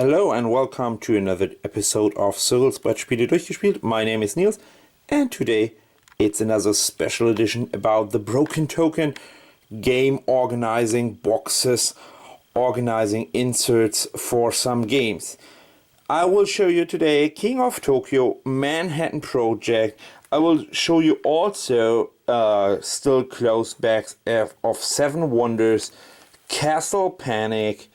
Hello and welcome to another episode of Cyrils Brettspiele durchgespielt. My name is Nils and today it's another special edition about the broken token, game organizing boxes, organizing inserts for some games. I will show you today King of Tokyo, Manhattan Project. I will show you also still closed backs of Seven Wonders, Castle Panic,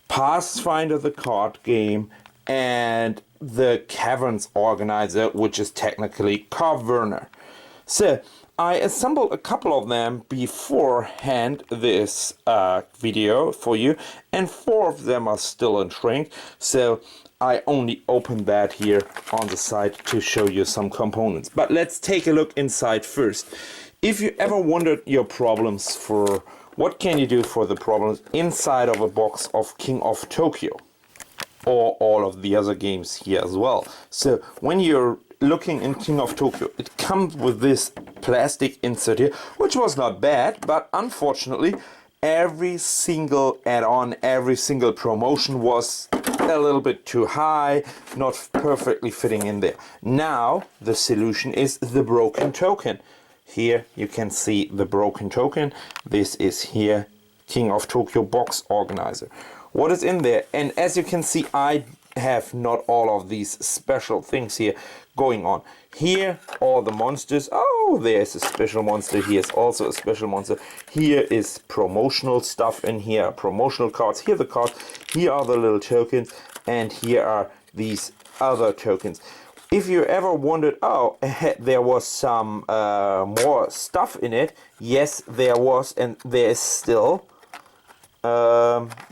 Pathfinder the card game, and the Caverns organizer, which is technically Caverna. So I assembled a couple of them beforehand this video for you, and 4 of them are still in shrink. So I only opened that here on the side to show you some components. But let's take a look inside first. If you ever wondered your problems for what can you do for the problems inside of a box of King of Tokyo, or all of the other games here as well. So when you're looking in King of Tokyo, it comes with this plastic insert here, which was not bad, but unfortunately every single add-on, every single promotion was a little bit too high, not perfectly fitting in there. Now the solution is the broken token. Here you can see the broken token. This is here King of Tokyo box organizer. What is in there? And as you can see, I have not all of these special things here going on. Here all the monsters. Oh, there's a special monster. Here's also a special monster. Here is promotional stuff in here, promotional cards. Here are the cards. Here are the little tokens, and here are these other tokens. If you ever wondered, oh, there was some more stuff in it, yes, there was, and there is still,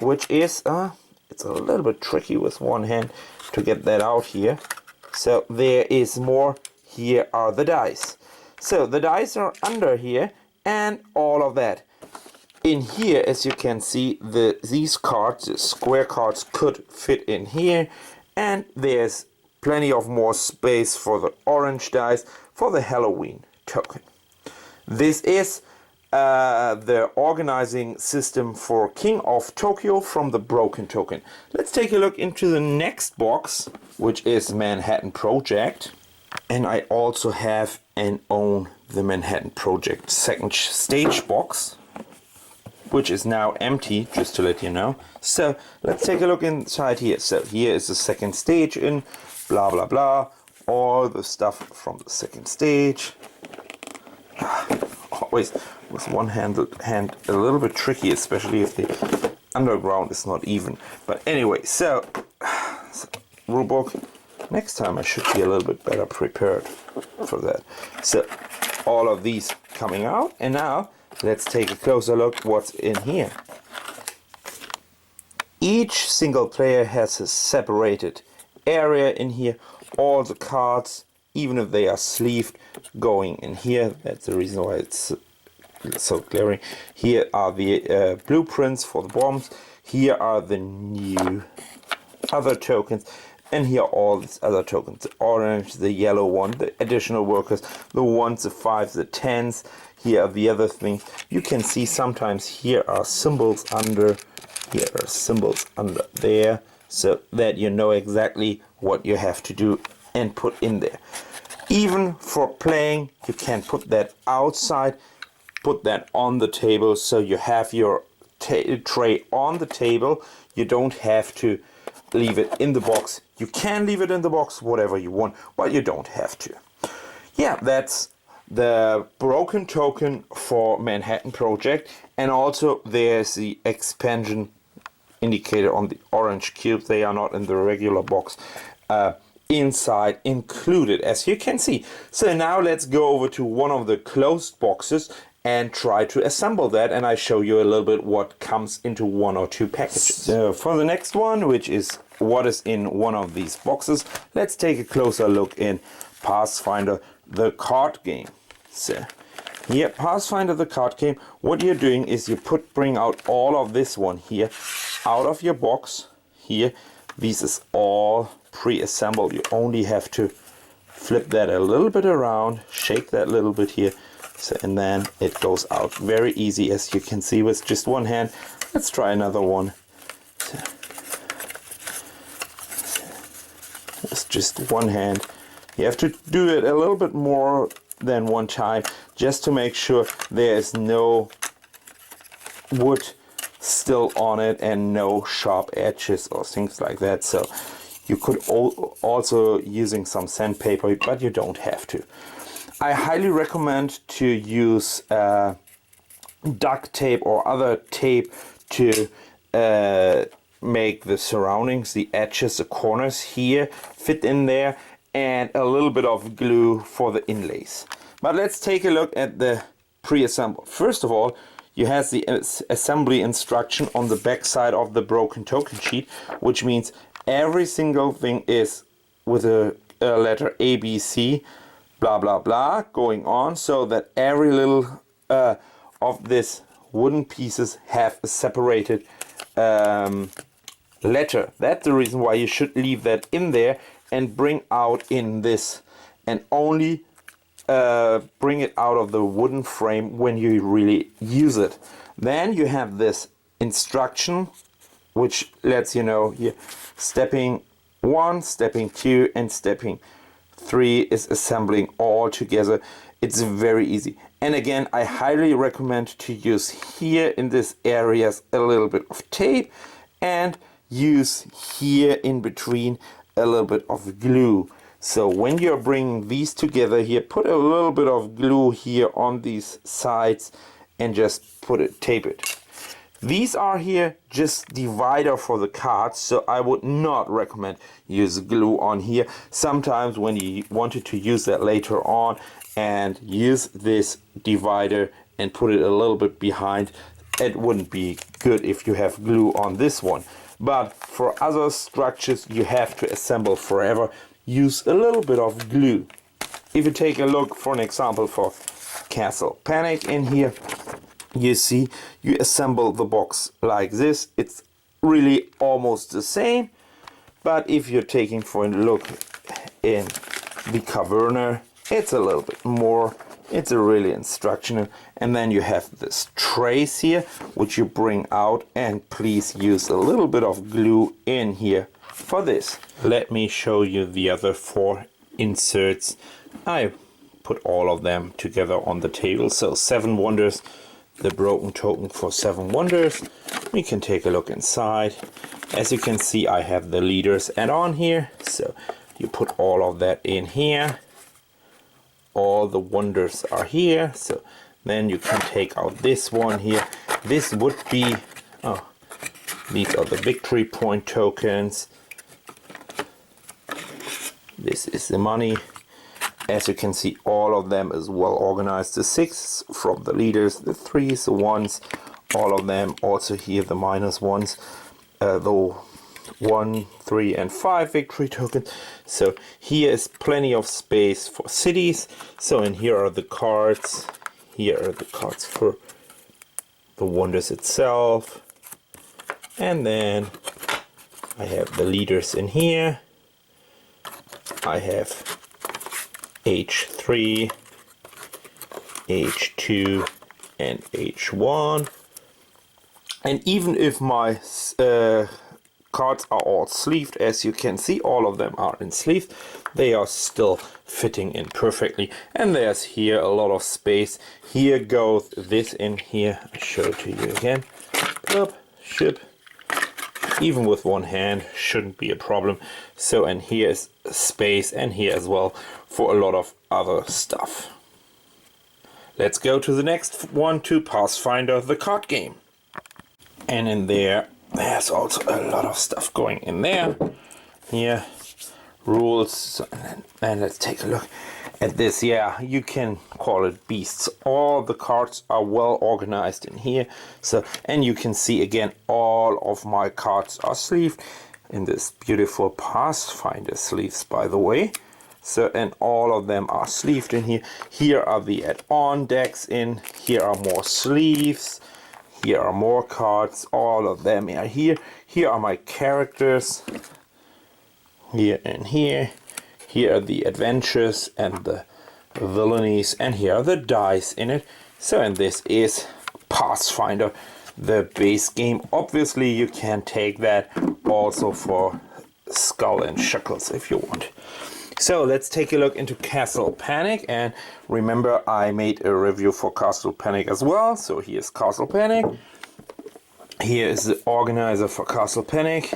which is, it's a little bit tricky with one hand to get that out here. So there is more. Here are the dice. So the dice are under here, and all of that. In here, as you can see, these cards, the square cards, could fit in here, and there's plenty of more space for the orange dice for the Halloween token. This is the organizing system for King of Tokyo from the broken token. Let's take a look into the next box, which is Manhattan Project. And I also have and own the Manhattan Project second stage box, which is now empty, just to let you know. So let's take a look inside here. So here is the second stage in blah blah blah, all the stuff from the second stage. Always with one hand a little bit tricky, especially if the underground is not even. But anyway, so rulebook. Next time I should be a little bit better prepared for that. So all of these coming out, and now let's take a closer look what's in here. Each single player has a separated area in here. All the cards, even if they are sleeved, going in here. That's the reason why it's so glaring. Here are the blueprints for the bombs. Here are the new other tokens, and here are all these other tokens: the orange, the yellow one, the additional workers, the 1s, the 5s, the 10s. Here are the other things. You can see sometimes here are symbols under, here are symbols under there, so that you know exactly what you have to do and put in there. Even for playing, you can put that outside, put that on the table, so you have your tray on the table. You don't have to leave it in the box. You can leave it in the box, whatever you want, but you don't have to. Yeah, that's the broken token for Manhattan Project, and also there's the expansion indicator on the orange cube. They are not in the regular box. Inside included, as you can see. So now let's go over to one of the closed boxes and try to assemble that, and I show you a little bit what comes into 1 or 2 packages. So for the next one, which is what is in one of these boxes, let's take a closer look in Pathfinder the card game. So here, Pathfinder the card game, what you're doing is you bring out all of this one here out of your box. Here, this is all pre-assembled. You only have to flip that a little bit around, shake that little bit here, so, and then it goes out very easy, as you can see, with just one hand. Let's try another one. with just one hand. You have to do it a little bit more than one time, just to make sure there is no wood still on it and no sharp edges or things like that. So you could also using some sandpaper, but you don't have to. I highly recommend to use duct tape or other tape to make the surroundings, the edges, the corners here fit in there, and a little bit of glue for the inlays. But let's take a look at the pre-assembled. First of all, you have the assembly instruction on the back side of the broken token sheet, which means every single thing is with a letter A, B, C, blah, blah, blah, going on, so that every little of this wooden pieces have a separated letter. That's the reason why you should leave that in there and bring out in this, and only bring it out of the wooden frame when you really use it. Then you have this instruction which lets you know here stepping 1, stepping 2 and stepping 3 is assembling all together. It's very easy. And again, I highly recommend to use here in this areas a little bit of tape, and use here in between a little bit of glue. So when you're bringing these together here, put a little bit of glue here on these sides and just tape it. These are here just divider for the cards, so I would not recommend use glue on here. Sometimes when you wanted to use that later on and use this divider and put it a little bit behind, it wouldn't be good if you have glue on this one. But for other structures you have to assemble forever, use a little bit of glue. If you take a look, for an example, for Castle Panic in here, you see you assemble the box like this. It's really almost the same, but if you're taking for a look in the Caverna, it's a little bit more. It's a really instructional. And then you have this trace here which you bring out, and please use a little bit of glue in here for this. Let me show you the other 4 inserts. I put all of them together on the table. So 7 wonders, the broken token for 7 wonders. We can take a look inside. As you can see, I have the leaders add-on here, so you put all of that in here. All the wonders are here, so then you can take out this one here. This would be, these are the victory point tokens. This is the money. As you can see, all of them is well organized. The 6 from the leaders, the 3s, the 1s, all of them. Also here the -1s, the 1, 3 and 5 victory tokens. So here is plenty of space for cities. So in here are the cards. Here are the cards for the wonders itself. And then I have the leaders in here. I have H3, H2 and H1. And even if my cards are all sleeved, as you can see, all of them are in sleeve, they are still fitting in perfectly. And there's here a lot of space. Here goes this in here. I show it to you again. Up, ship. Even with one hand shouldn't be a problem. So, and here is space, and here as well for a lot of other stuff. Let's go to the next one, to Pathfinder, the card game. And in there's also a lot of stuff going in there. Here, rules, and let's take a look at this. Yeah, you can call it beasts. All the cards are well organized in here. So, and you can see again, all of my cards are sleeved in this beautiful Pathfinder sleeves, by the way. So, and all of them are sleeved in here. Here are the add-on decks in. Here are more sleeves. Here are more cards. All of them are here. Here are my characters. Here and here. Here are the adventures and the villainies. And here are the dice in it. So, and this is Pathfinder, the base game. Obviously, you can take that also for skull and shackles if you want. So let's take a look into Castle Panic, and remember I made a review for Castle Panic as well. So here's Castle Panic. Here is the organizer for Castle Panic.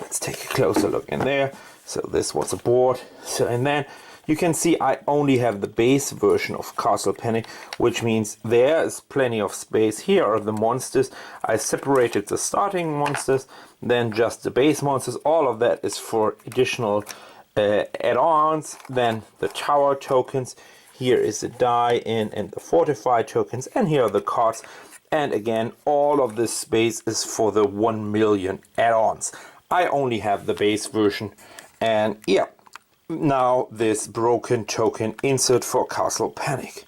Let's take a closer look in there. So this was a board. So and then you can see I only have the base version of Castle Panic, which means there is plenty of space. Here are the monsters. I separated the starting monsters, then just the base monsters. All of that is for additional add-ons. Then the tower tokens. Here is the die-in and the fortify tokens, and here are the cards. And again, all of this space is for the 1 million add-ons. I only have the base version, and yeah. Now this broken token insert for Castle Panic.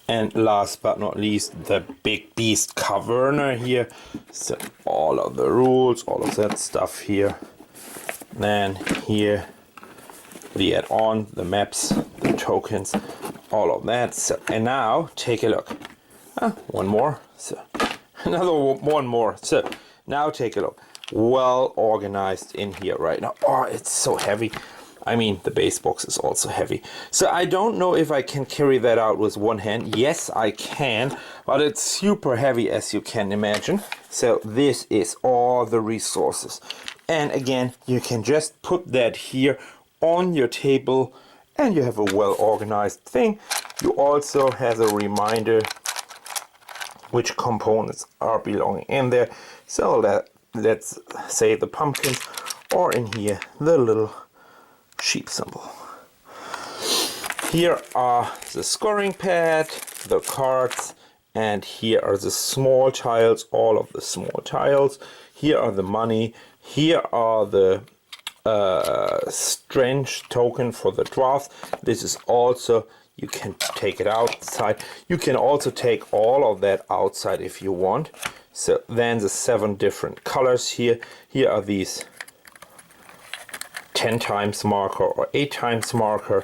And last but not least, the big beast Caverna here. So all of the rules, all of that stuff here. Then here the add-on, the maps, the tokens, all of that. So, and now take a look. One more. So another one more. So now take a look. Well organized in here right now. Oh, it's so heavy. I mean, the base box is also heavy. So I don't know if I can carry that out with one hand. Yes, I can, but it's super heavy, as you can imagine. So this is all the resources. And again, you can just put that here on your table and you have a well-organized thing. You also have a reminder which components are belonging in there. So let's say the pumpkins, or in here, the little sheep symbol. Here are the scoring pad, the cards, and here are the small tiles, all of the small tiles. Here are the money. Here are the strength token for the draft. This is also, you can take it outside. You can also take all of that outside if you want. So then the 7 different colors here. Here are these 10 times marker or 8 times marker.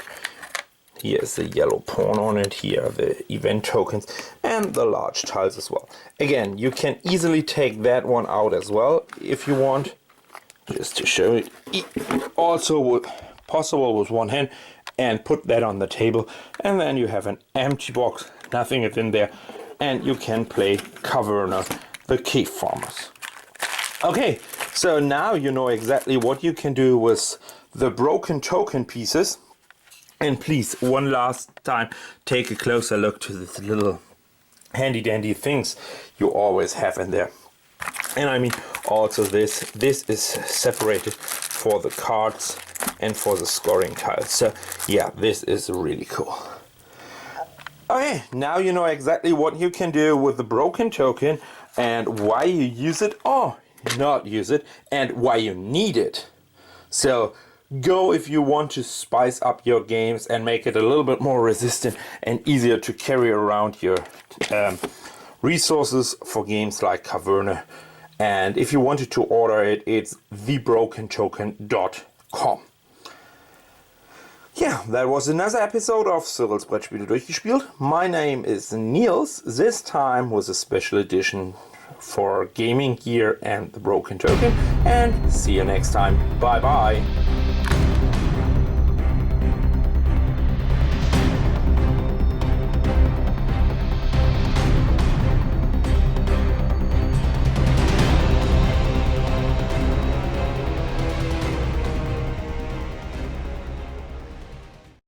Here is the yellow pawn on it. Here are the event tokens and the large tiles as well. Again, you can easily take that one out as well if you want. Just to show it. Also possible with one hand, and put that on the table, and then you have an empty box, nothing is in there, and you can play Caverna, the Cave Farmers. Okay, so now you know exactly what you can do with the broken token pieces. And please, one last time, take a closer look to these little handy dandy things you always have in there. And I mean, also this is separated for the cards and for the scoring tiles. So yeah, this is really cool. Okay, now you know exactly what you can do with the broken token and why you use it or not use it and why you need it. So go if you want to spice up your games and make it a little bit more resistant and easier to carry around your resources for games like Caverna. And if you wanted to order it, it's thebrokentoken.com. Yeah, that was another episode of Cyrils Brettspiele durchgespielt. My name is Nils, this time with a special edition for gaming gear and the broken token. And see you next time. Bye bye.